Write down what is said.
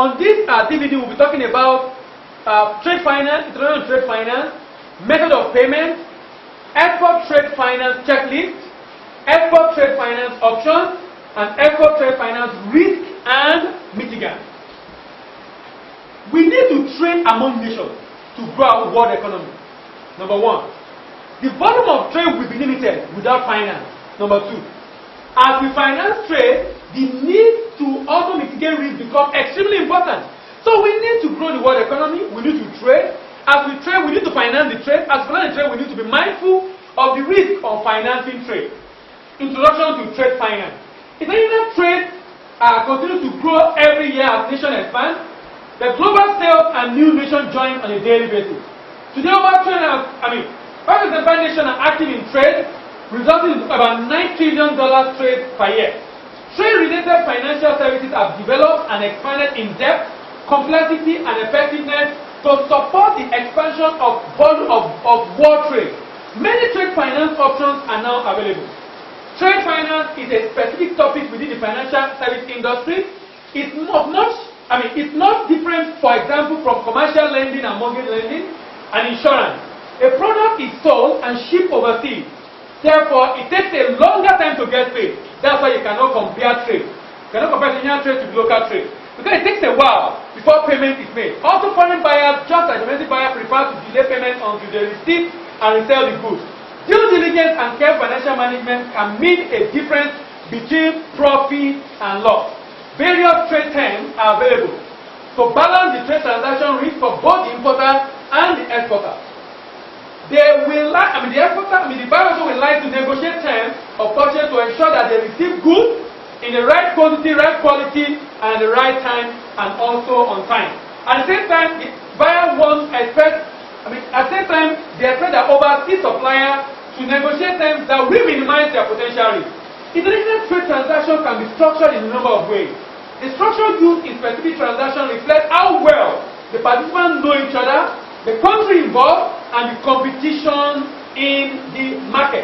On this DVD, we'll be talking about trade finance, introduction to trade finance, method of payment, export trade finance checklist, export trade finance options, and export trade finance risk and mitigants. We need to trade among nations to grow our world economy. Number one, the volume of trade will be limited without finance. Number two, as we finance trade, the need to also mitigate risk becomes extremely important. So we need to grow the world economy, we need to trade. As we trade, we need to finance the trade. As we finance the trade, we need to be mindful of the risk of financing trade. Introduction to trade finance. International trade continues to grow every year as nations expand. The global sales and new nations join on a daily basis. Today, over 575 nations are active in trade, resulting in about $9 trillion trade per year. Trade-related financial services have developed and expanded in depth, complexity, and effectiveness to support the expansion of volume of world trade. Many trade finance options are now available. Trade finance is a specific topic within the financial service industry. It's not different, for example, from commercial lending and mortgage lending and insurance. A product is sold and shipped overseas. Therefore, it takes a longer time to get paid. That's why you cannot compare trade. You cannot compare Indian trade to local trade. Because it takes a while before payment is made. Also, foreign buyers, just like domestic buyers, prefer to delay payment until they receive and resell the goods. Due diligence and careful financial management can mean a difference between profit and loss. Various trade terms are available to balance the trade transaction risk for both the importer and the exporter. The buyer also will like to negotiate terms of purchase to ensure that they receive goods in the right quantity, right quality, and at the right time, and also on time. At the same time, the buyer they expect their overseas supplier to negotiate terms that will minimize their potential risk. International trade transactions can be structured in a number of ways. The structure used in specific transactions reflects how well the participants know each other, the country involved, and the competition in the market.